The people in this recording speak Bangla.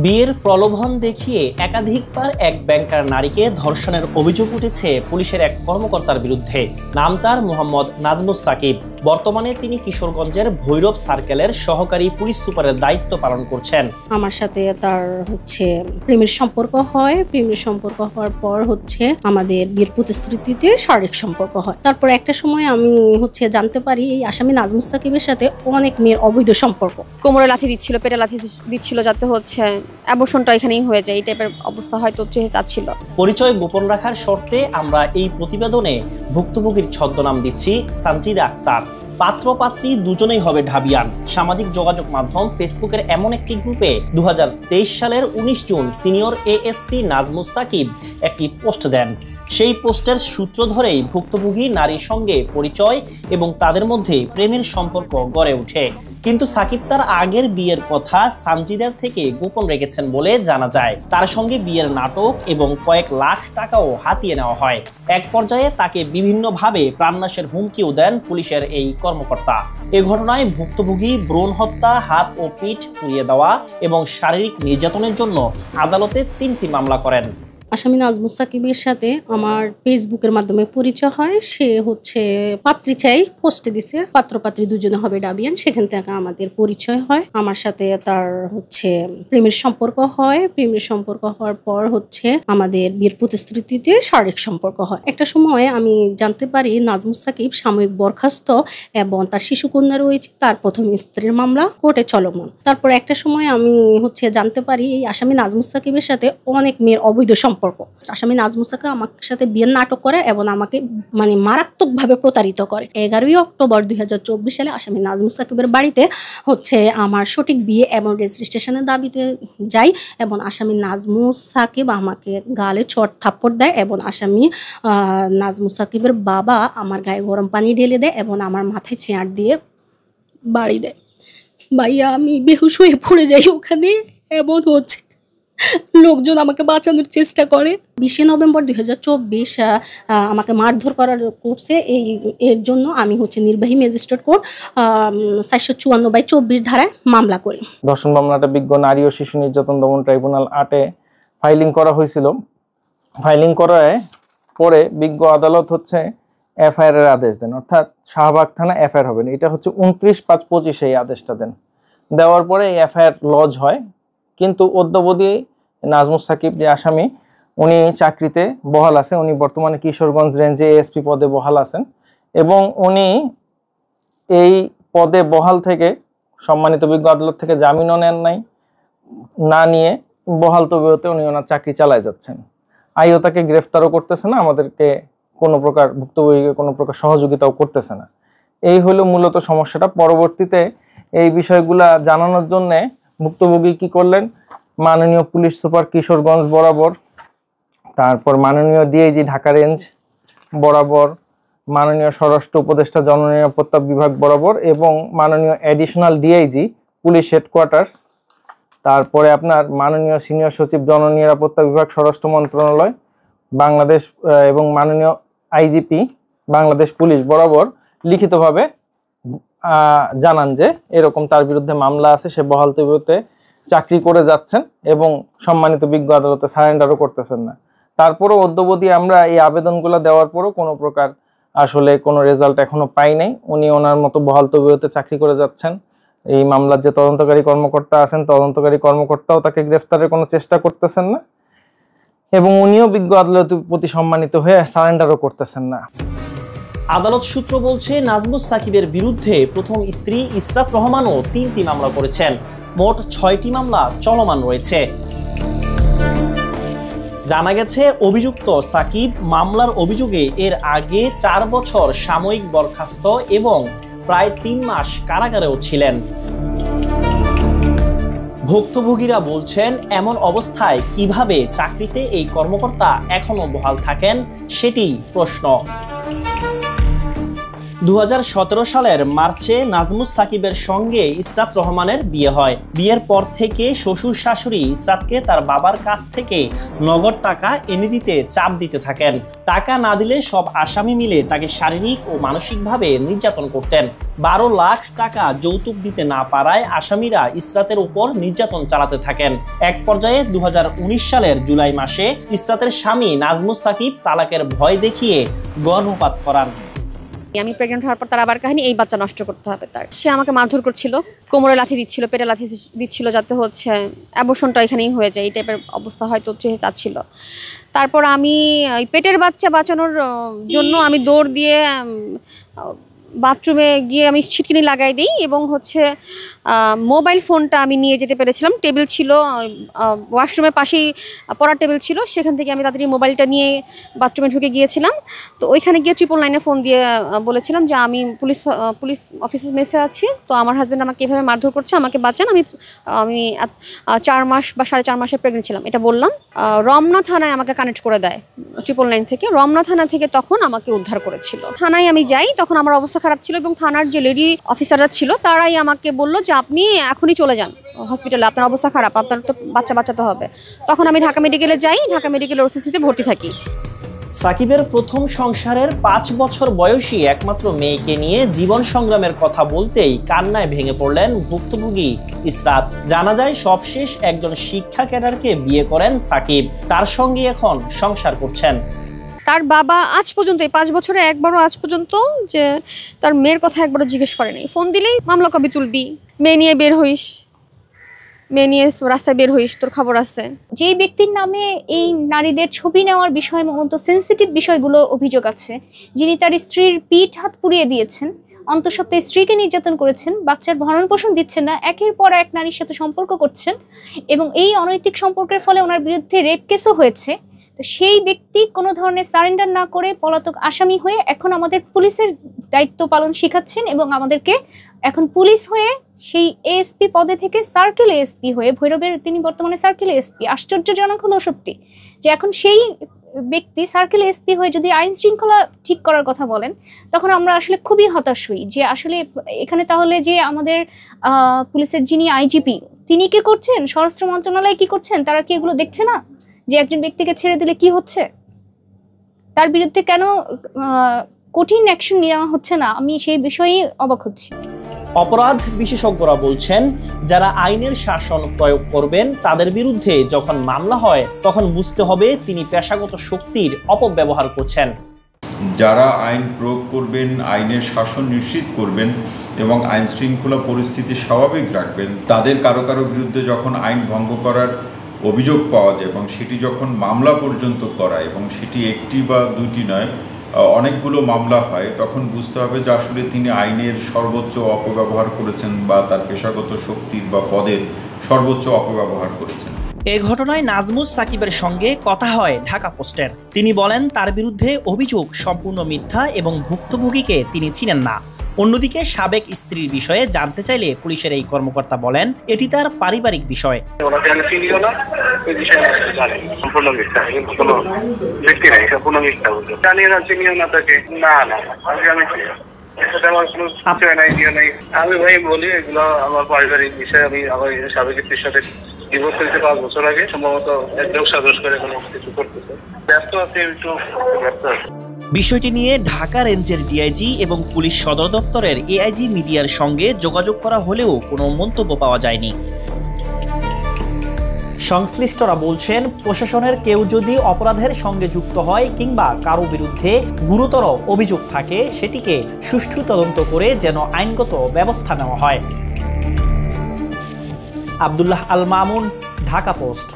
বিয়ের প্রলোভন দেখিয়ে একাধিকবার এক ব্যাংকার নারীকে ধর্ষণের অভিযোগ উঠেছে পুলিশের এক কর্মকর্তার বিরুদ্ধে। নাম তার মোহাম্মদ নাজমুস সাকিব। বর্তমানে তিনি কিশোরগঞ্জের ভৈরব সার্কেলের সহকারী পুলিশ সুপারের দায়িত্ব পালন করছেন। আমার সাথে তার প্রেমের সম্পর্ক হয়। প্রেমের সম্পর্ক হওয়ার পর আমাদের বিয়ের প্রতিশ্রুতিতে শারীরিক সম্পর্ক হয়। তারপর একটা সময় আমি জানতে পারি এই আসামি নাজমুস সাকিবের সাথে অনেক মেয়ের অবৈধ সম্পর্ক। কোমরে লাথি দিচ্ছিল, পেটে লাথি দিচ্ছিল, যাতে অ্যাবর্শনটা এখানেই হয়ে যায়, এই টাইপের অবস্থা হয়তো চাচ্ছিল। পরিচয় গোপন রাখার শর্তে আমরা এই প্রতিবেদনে ভুক্তভোগীর ছদ্মনাম দিচ্ছি সানজিদা আক্তার। পাত্র পাত্রী দুজনেই হবে ঢাবিয়ান। সামাজিক যোগাযোগ মাধ্যম ফেসবুকের এমন একটি গ্রুপে 2023 সালের 19 জুন সিনিয়র এএসপি নাজমুস সাকিব একটি পোস্ট দেন। সেই পোস্টের সূত্র ধরেই ভুক্তভোগী নারীর সঙ্গে পরিচয় এবং তাদের মধ্যে প্রেমের সম্পর্ক গড়ে ওঠে। কিন্তু সাকিব তার আগের বিয়ের কথা সানজিদার থেকে গোপন রেখেছেন বলে জানা যায়। তার সঙ্গে বিয়ের নাটক এবং কয়েক লাখ টাকাও হাতিয়ে নেওয়া হয়। এক পর্যায়ে তাকে বিভিন্নভাবে প্রাণনাশের হুমকিও দেন পুলিশের এই কর্মকর্তা। এ ঘটনায় ভুক্তভোগী ভ্রূণ হত্যা, হাত ও পিঠ পুড়িয়ে দেওয়া এবং শারীরিক নির্যাতনের জন্য আদালতে 3টি মামলা করেন। আসামি নাজমুস সাকিবের সাথে আমার ফেসবুকের মাধ্যমে পরিচয় হয়। সে পাত্রী চাই পোস্টে দিছে, পাত্র পাত্রী দুজনে হবে ডাবিয়ান। সেখান থেকে আমাদের পরিচয় হয়। আমার সাথে তার প্রেমের সম্পর্ক হয়। প্রেমের সম্পর্ক হওয়ার পর আমাদের বিয়ের প্রতিশ্রুতিতে শারীরিক সম্পর্ক হয়। একটা সময় আমি জানতে পারি নাজমুস সাকিব সাময়িক বরখাস্ত এবং তার শিশুকন্যা রয়েছে। তার প্রথম স্ত্রীর মামলা কোর্টে চলমান। তারপর একটা সময় আমি জানতে পারি এই আসামি নাজমুস সাকিবের সাথে অনেক মেয়ের অবৈধ সম্পর্ক। আসামি নাজমুস সাকিব আমার সাথে বিয়ের নাটক করে এবং আমাকে মারাত্মকভাবে প্রতারিত করে। 11ই অক্টোবর 2024 সালে আসামি নাজমুস সাকিবের বাড়িতে আমার সঠিক বিয়ে এবং রেজিস্ট্রেশনের দাবিতে যাই এবং আসামি নাজমুস সাকিব আমাকে গালে চট থাপ্পড় দেয় এবং আসামি নাজমুস সাকিবের বাবা আমার গায়ে গরম পানি ঢেলে দেয় এবং আমার মাথায় চেয়ার দিয়ে বাড়ি দেয়। ভাইয়া আমি বেহুশ হয়ে পড়ে যাই ওখানে এবং লোকজন আমাকে বাঁচানোর চেষ্টা করে। 20 নভেম্বর 2024 আমাকে মারধর করার করছে। এর জন্য আমি নির্বাহী ম্যাজিস্ট্রেট কোর্ট 454/24 ধারায় মামলা করি। ধর্ষণ মামলাটা বিজ্ঞ নারী ও শিশু নির্যাতন দমন ট্রাইব্যুনাল 8-এ ফাইলিং করা হয়েছিল। ফাইলিং করায় পরে বিজ্ঞ আদালত এফআইআর এর আদেশ দেন, অর্থাৎ শাহবাগ থানা এফআইআর হবে না। এটা 29/5/25 এই আদেশটা দেন। দেওয়ার পরে এই এফআইআর লজ হয়। কিন্তু অদ্যাবধি নাজমুস সাকিব যে আসামি, উনি চাকরিতে বহাল আছেন। উনি বর্তমানে কিশোরগঞ্জ রেঞ্জে এএসপি পদে বহাল আছেন এবং উনি এই পদে বহাল থেকে সম্মানিত বিজ্ঞ আদালত থেকে জামিনও নেন নাই, না নিয়ে বহাল তবিয়তে উনি ওনার চাকরি চালায় যাচ্ছেন। আইও তাকে গ্রেফতারও করতেছে না, আমাদেরকে কোনো প্রকার ভুক্তভোগীকে কোনো প্রকার সহযোগিতাও করতেছে না। এই হলো মূলত সমস্যাটা। পরবর্তীতে এই বিষয়গুলা জানানোর জন্যে ভুক্তভোগী কি করলেন, মাননীয় পুলিশ সুপার কিশোরগঞ্জ বরাবর, তারপর মাননীয় ডিআইজি ঢাকা রেঞ্জ বরাবর, মাননীয় স্বরাষ্ট্র উপদেষ্টা জননিরাপত্তা বিভাগ বরাবর এবং মাননীয় অ্যাডিশনাল ডিআইজি পুলিশ হেডকোয়ার্টার্স, তারপরে আপনার মাননীয় সিনিয়র সচিব জননিরাপত্তা বিভাগ স্বরাষ্ট্র মন্ত্রণালয় বাংলাদেশ এবং মাননীয় আইজিপি বাংলাদেশ পুলিশ বরাবর লিখিতভাবে জানান যে এরকম তার বিরুদ্ধে মামলা আছে, সে বহাল তবিয়তে চাকরি করে যাচ্ছেন এবং সম্মানিত বিজ্ঞ আদালতে সারেন্ডারও করতেছেন না। তারপরও অদ্যাবধি আমরা এই আবেদনগুলো দেওয়ার পরও কোনো প্রকার আসলে কোনো রেজাল্ট এখনো পাই নাই। উনি ওনার মতো বহাল তবিয়তে চাকরি করে যাচ্ছেন। এই মামলার যে তদন্তকারী কর্মকর্তা আছেন, তদন্তকারী কর্মকর্তাও তাকে গ্রেফতারের কোনো চেষ্টা করতেছেন না এবং উনিও বিজ্ঞ আদালতের প্রতি সম্মানিত হয়ে সারেন্ডারও করতেছেন না। আদালত সূত্র বলছে নাজমুস সাকিবের বিরুদ্ধে প্রথম স্ত্রী ইসরাত রহমানও 3টি মামলা করেছেন। মোট 6টি মামলা চলমান রয়েছে। জানা গেছে অভিযুক্ত সাকিব মামলার অভিযোগে এর আগে 4 বছর সাময়িক বরখাস্ত এবং প্রায় 3 মাস কারাগারেও ছিলেন। ভুক্তভোগীরা বলছেন এমন অবস্থায় কিভাবে চাকরিতে এই কর্মকর্তা এখনো বহাল থাকেন সেটি প্রশ্ন। 2017 সালের মার্চে নাজমুস সাকিবের সঙ্গে ইসরাত রহমানের বিয়ে হয়। বিয়ের পর থেকে শ্বশুর শাশুড়ি ইসরাতকে তার বাবার কাছ থেকে নগদ টাকা এনে দিতে চাপ দিতে থাকেন। টাকা না দিলে সব আসামি মিলে তাকে শারীরিক ও মানসিকভাবে নির্যাতন করতেন। 12 লাখ টাকা যৌতুক দিতে না পারায় আসামিরা ইসরাতের উপর নির্যাতন চালাতে থাকেন। এক পর্যায়ে 2019 সালের জুলাই মাসে ইসরাতের স্বামী নাজমুস সাকিব তালাকের ভয় দেখিয়ে গর্ভপাত করান। আমি প্রেগনেন্ট হওয়ার পর তার আবার কাহিনী এই বাচ্চা নষ্ট করতে হবে তার। সে আমাকে মারধর করছিল, কোমরে লাথি দিচ্ছিল, পেটে লাথি দিচ্ছিল, যাতে হচ্ছে অ্যাবর্শনটা এখানেই হয়ে যায়, এই টাইপের অবস্থা হয়তো চাচ্ছিল। তারপর আমি পেটের বাচ্চা বাঁচানোর জন্য আমি দৌড় দিয়ে বাথরুমে গিয়ে আমি ছিটকিনি লাগাই দিই এবং হচ্ছে মোবাইল ফোনটা আমি নিয়ে যেতে পেরেছিলাম। টেবিল ছিল, ওয়াশরুমের পাশেই পড়ার টেবিল ছিল, সেখান থেকে আমি তাড়াতাড়ি মোবাইলটা নিয়ে বাথরুমে ঢুকে গিয়েছিলাম। তো ওইখানে গিয়ে 999 ফোন দিয়ে বলেছিলাম যে আমি পুলিশ অফিসের মেসে আছি, তো আমার হাজব্যান্ড আমাকে এভাবে মারধর করছে, আমাকে বাঁচান, আমি 4 মাস বা 4.5 মাসে প্রেগনেন্ট ছিলাম, এটা বললাম। রমনা থানায় আমাকে কানেক্ট করে দেয় 999 থেকে। রমনা থানা থেকে তখন আমাকে উদ্ধার করেছিল। থানায় আমি যাই, তখন আমার অবস্থা খারাপ ছিল এবং থানার যে লেডি অফিসাররা ছিল তারাই আমাকে বলল যে আপনি এখনই চলে যান হসপিটালে, আপনার অবস্থা খারাপ, আপনার তো বাচ্চা বাঁচাতে হবে। তখন আমি ঢাকা মেডিকেলে যাই, ঢাকা মেডিকেলের ওসিসিতে ভর্তি থাকি। সাকিবের প্রথম সংসারের 5 বছর বয়সী একমাত্র মেয়েকে নিয়ে জীবন সংগ্রামের কথা বলতেই কান্নায় ভেঙে পড়লেন ভুক্তভোগী ইসরাত। জানা যায় সবশেষ একজন শিক্ষা ক্যাডারকে বিয়ে করেন সাকিব, তার সঙ্গে এখন সংসার করছেন। তার বাবা আজ পর্যন্ত এই 5 বছরে একবারও আজ পর্যন্ত যে তার মেয়ের কথা একবারও জিজ্ঞেস করেনি। ফোন দিলেই মামলা কবে তুলবি, মেয়ে নিয়ে বের হইস, মেয়ে নিয়ে রাস্তায় বের হইস, তোর খবর আছে। যেই ব্যক্তির নামে এই নারীদের ছবি নেওয়ার বিষয় মতো সেন্সিটিভ বিষয়গুলো অভিযোগ আছে, যিনি তার স্ত্রীর পিঠ হাত পুড়িয়ে দিয়েছেন, অন্তঃসত্ত্বা স্ত্রীকে নির্যাতন করেছেন, বাচ্চার ভরণ পোষণ দিচ্ছেন না, একের পর এক নারীর সাথে সম্পর্ক করছেন এবং এই অনৈতিক সম্পর্কের ফলে ওনার বিরুদ্ধে রেপ কেসও হয়েছে। তো সেই ব্যক্তি কোনো ধরনের সারেন্ডার না করে পলাতক আসামি হয়ে এখন আমাদের পুলিশের দায়িত্ব পালন শিখাচ্ছেন এবং আমাদেরকে এখন পুলিশ হয়ে সেই এএসপি পদে থেকে সার্কেল এএসপি হয়ে, ভৈরবের তিনি বর্তমানে সার্কেল এএসপি। আশ্চর্যজনক হলো সত্যি যে এখন সেই ব্যক্তি সার্কেল এএসপি হয়ে যদি আইন শৃঙ্খলা ঠিক করার কথা বলেন, তখন আমরা আসলে খুবই হতাশ হই যে আসলে এখানে তাহলে যে আমাদের পুলিশের যিনি আইজিপি তিনি কি করছেন, স্বরাষ্ট্র মন্ত্রণালয় কি করছেন, তারা কি এগুলো দেখছে না যে একজন ব্যক্তিকে ছেড়ে দিলে কি হচ্ছে, তার বিরুদ্ধে কেন কঠিন অ্যাকশন নেওয়া হচ্ছে না? আমি সেই বিষয়ে অবাক হচ্ছি। অপরাধ বিশেষজ্ঞরা বলছেন, যারা আইনের শাসন প্রয়োগ করবেন তাদের বিরুদ্ধে যখন মামলা হয় তখন বুঝতে হবে তিনি পেশাগত শক্তির অপব্যবহার করছেন। যারা আইন প্রয়োগ করবেন, আইনের শাসন নিশ্চিত করবেন এবং আইন শৃঙ্খলা পরিস্থিতি স্বাভাবিক রাখবেন, তাদের কারো কারো বিরুদ্ধে যখন আইন ভঙ্গ করার অভিযোগ পাওয়া যায় এবং সেটি যখন মামলা পর্যন্ত করায় এবং সেটি একটি বা দুইটি নয় অনেকগুলো মামলা হয়, তখন বুঝতে হবে যে আসলে তিনি আইনের সর্বোচ্চ অপব্যবহার করেছেন বা তার পেশাগত শক্তির বা পদের সর্বোচ্চ অপব্যবহার করেছেন। এ ঘটনায় নাজমুস সাকিবের সঙ্গে কথা হয় ঢাকা পোস্টের। তিনি বলেন তার বিরুদ্ধে অভিযোগ সম্পূর্ণ মিথ্যা এবং ভুক্তভোগীকে তিনি চিনেন না। অন্যদিকে সাবেক স্ত্রীর বিষয়ে জানতে চাইলে পুলিশের এই কর্মকর্তা বলেন এটি তার পারিবারিক বিষয়। আমি ভাই বলি এগুলো আমার পারিবারিক বিষয়। আমি আমার সাবেক স্ত্রীর সাথে ডিভোর্স হয়েছে 5 বছর আগে, সম্ভবত একদম সাজস করে কোনো কিছু করতেছে, ব্যস্ত আছে, একটু ব্যস্ত আছে। বিষয়টি নিয়ে ঢাকা রেঞ্জের ডিআইজি এবং পুলিশ সদর দপ্তরের এআইজি মিডিয়ার সঙ্গে যোগাযোগ করা হলেও কোনো মন্তব্য পাওয়া যায়নি। সংশ্লিষ্টরা বলছেন প্রশাসনের কেউ যদি অপরাধের সঙ্গে যুক্ত হয় কিংবা কারো বিরুদ্ধে গুরুতর অভিযোগ থাকে সেটিকে সুষ্ঠু তদন্ত করে যেন আইনগত ব্যবস্থা নেওয়া হয়। আব্দুল্লাহ আল মামুন, ঢাকা পোস্ট।